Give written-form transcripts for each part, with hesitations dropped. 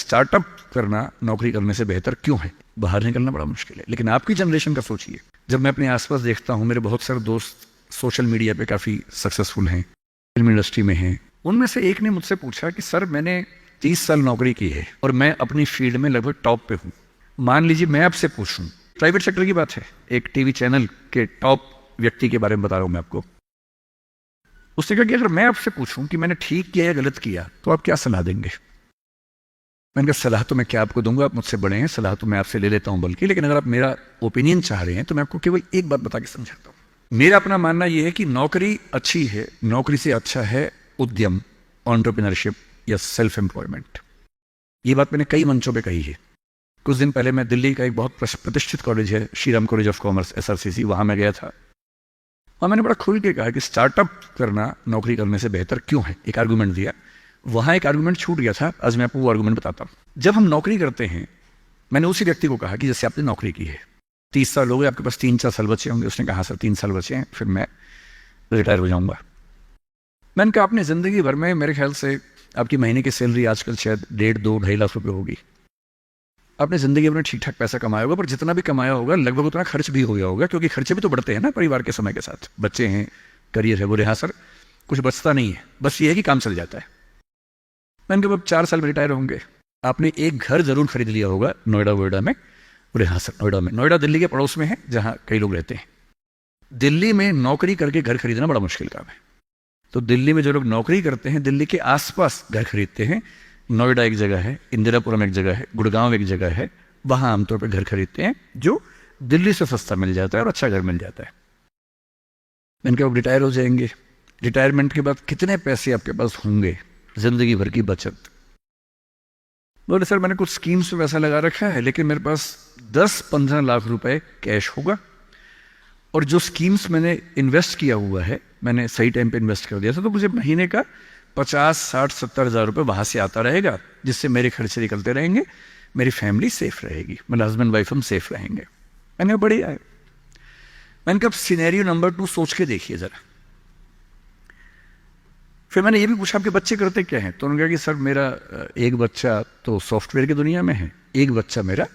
Startup करना नौकरी करने से बेहतर क्यों है? बाहर निकलना बड़ा मुश्किल है। लेकिन आपकी जनरेशन का सोचिए, जब मैं अपने आसपास देखता हूँ, मेरे बहुत सारे दोस्त सोशल मीडिया पे काफ़ी सक्सेसफुल हैं, फिल्म इंडस्ट्री में हैं। उनमें से एक ने मुझसे पूछा कि सर मैंने 30 साल नौकरी की है और मैं अपनी फील्ड में लगभग टॉप पे हूँ। मान लीजिए मैं आपसे पूछूं, प्राइवेट सेक्टर की बात है, एक टीवी चैनल के टॉप व्यक्ति के बारे में बता रहा हूं मैं आपको। उसने कहा कि अगर मैं आपसे पूछूं कि मैंने ठीक किया या गलत किया तो आप क्या सलाह देंगे? मैंने कहा सलाह तो मैं क्या आपको दूंगा, आप मुझसे बड़े हैं, सलाह तो मैं आपसे ले लेता हूं बल्कि, लेकिन अगर आप मेरा ओपिनियन चाह रहे हैं तो मैं आपको केवल एक बात बता के समझाता हूं। मेरा अपना मानना यह है कि नौकरी अच्छी है, नौकरी से अच्छा है उद्यम, एंटरप्रेन्योरशिप या सेल्फ एम्प्लॉयमेंट। ये बात मैंने कई मंचों पर कही है। कुछ दिन पहले मैं दिल्ली का एक बहुत प्रतिष्ठित कॉलेज है, Shriram college of commerce, SRCC, वहां मैं गया था और मैंने बड़ा खुल के कहा कि स्टार्टअप करना नौकरी करने से बेहतर क्यों है, एक आर्गुमेंट दिया। वहां एक आर्गुमेंट छूट गया था, आज मैं आपको वो आर्गुमेंट बताता हूं। जब हम नौकरी करते हैं, मैंने उसी व्यक्ति को कहा कि जैसे आपने नौकरी की है, 30 साल हो गए, आपके पास 3-4 साल बचे होंगे। उसने कहा सर 3 साल बचे हैं, फिर मैं रिटायर हो जाऊंगा। मैंने कहा आपने जिंदगी भर में मेरे ख्याल से आपकी महीने की सैलरी आजकल शायद 1.5-2-2.5 लाख रुपए होगी। आपने जिंदगी में ठीक ठाक पैसा कमाया होगा, पर जितना भी कमाया होगा लगभग उतना खर्च भी हो गया होगा, क्योंकि खर्चे भी तो बढ़ते हैं ना परिवार के समय के साथ। बच्चे हैं, करियर है, बोले हाँ सर कुछ बचता नहीं है, बस ये है कि काम चल जाता है। मैंने कहा अब 4 साल में रिटायर होंगे, आपने एक घर जरूर खरीद लिया होगा नोएडा वोएडा में। बोले हाँ सर नोएडा में। नोएडा दिल्ली के पड़ोस में है जहाँ कई लोग रहते हैं। दिल्ली में नौकरी करके घर खरीदना बड़ा मुश्किल काम है, तो दिल्ली में जो लोग नौकरी करते हैं दिल्ली के आसपास घर खरीदते हैं। नोएडा एक जगह है, इंदिरापुरम एक जगह है, गुड़गांव एक जगह है, वहां आमतौर पर घर खरीदते हैं जो दिल्ली से सस्ता मिल जाता है और अच्छा घर मिल जाता है। मैंने कहा रिटायर हो जाएंगे, रिटायरमेंट के बाद कितने पैसे आपके पास होंगे, जिंदगी भर की बचत? बोले सर मैंने कुछ स्कीम्स में पैसा लगा रखा है, लेकिन मेरे पास 10-15 लाख रुपए कैश होगा, और जो स्कीम्स मैंने इन्वेस्ट किया हुआ है मैंने सही टाइम पे इन्वेस्ट कर दिया था, तो मुझे महीने का 50-60-70 हज़ार रुपये वहां से आता रहेगा, जिससे मेरे खर्चे निकलते रहेंगे, मेरी फैमिली सेफ रहेगी, मतलब हस्बैंड वाइफ हम सेफ रहेंगे। मैंने कहा बढ़िया है। मैंने कहा सिनेरियो नंबर 2 सोच के देखिए जरा। फिर मैंने ये भी पूछा आपके बच्चे करते क्या हैं? तो उन्होंने कहा कि सर मेरा एक बच्चा तो सॉफ्टवेयर की दुनिया में है, एक बच्चा मेरा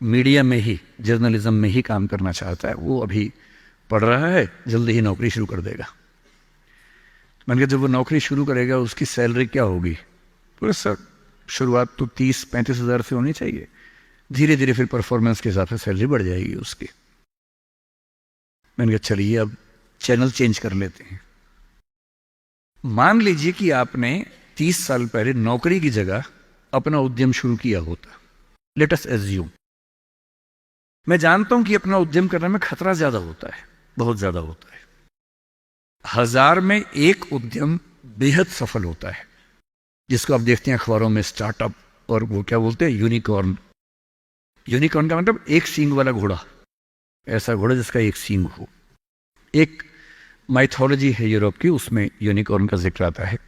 मीडिया में ही, जर्नलिज्म में ही काम करना चाहता है, वो अभी पढ़ रहा है, जल्दी ही नौकरी शुरू कर देगा। मैंने कहा जब वो नौकरी शुरू करेगा उसकी सैलरी क्या होगी? बोले सर शुरुआत तो 30-35 हज़ार से होनी चाहिए, धीरे धीरे फिर परफॉर्मेंस के हिसाब से सैलरी बढ़ जाएगी उसकी। मैंने कहा चलिए अब चैनल चेंज कर लेते हैं। मान लीजिए कि आपने 30 साल पहले नौकरी की जगह अपना उद्यम शुरू किया होता। लेट अस एज्यूम, मैं जानता हूं कि अपना उद्यम करने में खतरा ज्यादा होता है, बहुत ज्यादा होता है। 1000 में एक उद्यम बेहद सफल होता है, जिसको आप देखते हैं अखबारों में, स्टार्टअप, और वो क्या बोलते हैं, यूनिकॉर्न। यूनिकॉर्न का मतलब एक सींग वाला घोड़ा, ऐसा घोड़ा जिसका एक सींग हो। एक माइथोलॉजी है यूरोप की, उसमें यूनिकॉर्न का जिक्र आता है।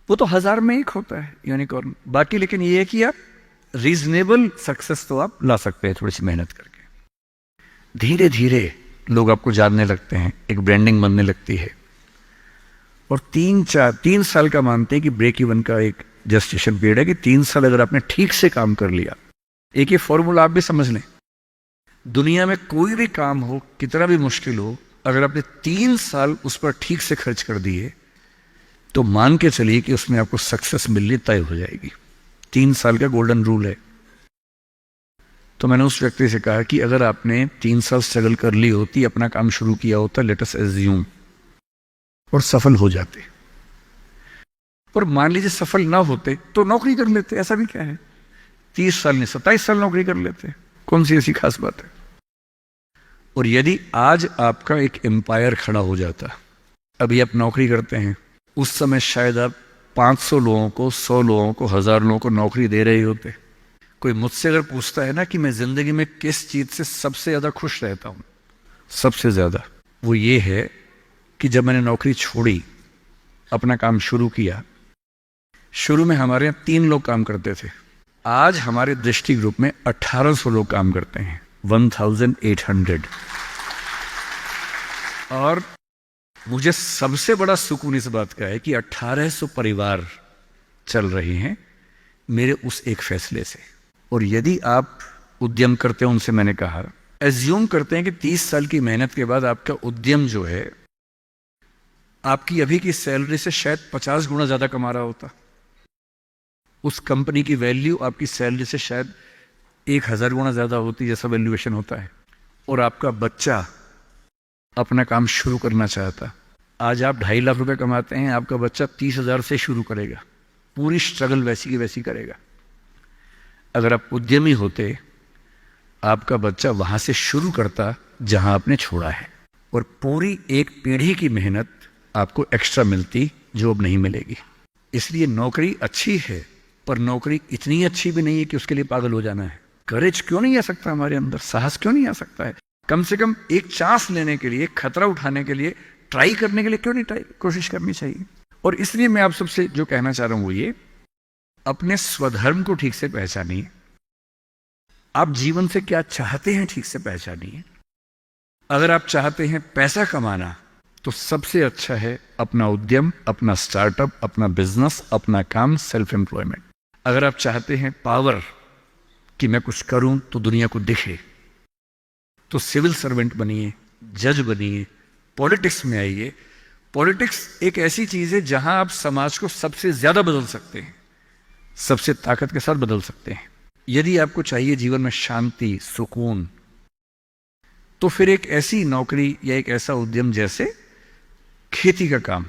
वो तो 1000 में एक होता है यूनिकॉर्न। बाकी लेकिन ये है कि आप रीजनेबल सक्सेस तो आप ला सकते हैं थोड़ी सी मेहनत करके। धीरे धीरे लोग आपको जानने लगते हैं, एक ब्रांडिंग बनने लगती है, और 3 साल का मानते हैं कि ब्रेक इवन का एक जस्टिफिकेशन पीरियड है कि 3 साल अगर आपने ठीक से काम कर लिया। एक ये फॉर्मूला आप भी समझ लें, दुनिया में कोई भी काम हो, कितना भी मुश्किल हो, अगर आपने 3 साल उस पर ठीक से खर्च कर दिए तो मान के चलिए कि उसमें आपको सक्सेस मिलनी तय हो जाएगी। 3 साल का गोल्डन रूल है। तो मैंने उस व्यक्ति से कहा कि अगर आपने 3 साल स्ट्रगल कर ली होती, अपना काम शुरू किया होता, लेट अस एज्यूम, और सफल हो जाते, और मान लीजिए सफल ना होते तो नौकरी कर लेते, ऐसा भी क्या है, 30 साल नहीं 27 साल नौकरी कर लेते, कौन सी ऐसी खास बात है। और यदि आज आपका एक एम्पायर खड़ा हो जाता, अभी आप नौकरी करते हैं, उस समय शायद आप 500 लोगों को, 100 लोगों को, 1000 लोगों को नौकरी दे रहे होते। कोई मुझसे अगर पूछता है ना कि मैं जिंदगी में किस चीज से सबसे ज्यादा खुश रहता हूं, सबसे ज्यादा, वो ये है कि जब मैंने नौकरी छोड़ी, अपना काम शुरू किया। शुरू में हमारे यहाँ 3 लोग काम करते थे, आज हमारे दृष्टि ग्रुप में 1800 लोग काम करते हैं, 1800। और मुझे सबसे बड़ा सुकून इस बात का है कि 1800 परिवार चल रहे हैं, मेरे उस एक फैसले से। और यदि आप उद्यम करते हो, उनसे मैंने कहा, एज्यूम करते हैं कि 30 साल की मेहनत के बाद आपका उद्यम जो है आपकी अभी की सैलरी से शायद 50 गुना ज्यादा कमा रहा होता। उस कंपनी की वैल्यू आपकी सैलरी से शायद 1000 गुना ज्यादा होती, जैसा वैल्यूएशन होता है। और आपका बच्चा अपना काम शुरू करना चाहता। आज आप 2.5 लाख रुपए कमाते हैं, आपका बच्चा 30,000 से शुरू करेगा, पूरी स्ट्रगल वैसी की वैसी करेगा। अगर आप उद्यमी होते, आपका बच्चा वहां से शुरू करता जहां आपने छोड़ा है, और पूरी एक पीढ़ी की मेहनत आपको एक्स्ट्रा मिलती जो अब नहीं मिलेगी। इसलिए नौकरी अच्छी है, पर नौकरी इतनी अच्छी भी नहीं है कि उसके लिए पागल हो जाना है। करेज क्यों नहीं आ सकता हमारे अंदर, साहस क्यों नहीं आ सकता है? कम से कम एक चांस लेने के लिए, खतरा उठाने के लिए, ट्राई करने के लिए क्यों नहीं कोशिश करनी चाहिए? और इसलिए मैं आप सबसे जो कहना चाह रहा हूं वो ये, अपने स्वधर्म को ठीक से पहचानिए। आप जीवन से क्या चाहते हैं ठीक से पहचानिए। अगर आप चाहते हैं पैसा कमाना, तो सबसे अच्छा है अपना उद्यम, अपना स्टार्टअप, अपना बिजनेस, अपना काम, सेल्फ एम्प्लॉयमेंट। अगर आप चाहते हैं पावर, कि मैं कुछ करूं तो दुनिया को दिखे, तो सिविल सर्वेंट बनिए, जज बनिए, पॉलिटिक्स में आइए। पॉलिटिक्स एक ऐसी चीज है जहां आप समाज को सबसे ज्यादा बदल सकते हैं, सबसे ताकत के साथ बदल सकते हैं। यदि आपको चाहिए जीवन में शांति, सुकून, तो फिर एक ऐसी नौकरी या एक ऐसा उद्यम जैसे खेती का काम,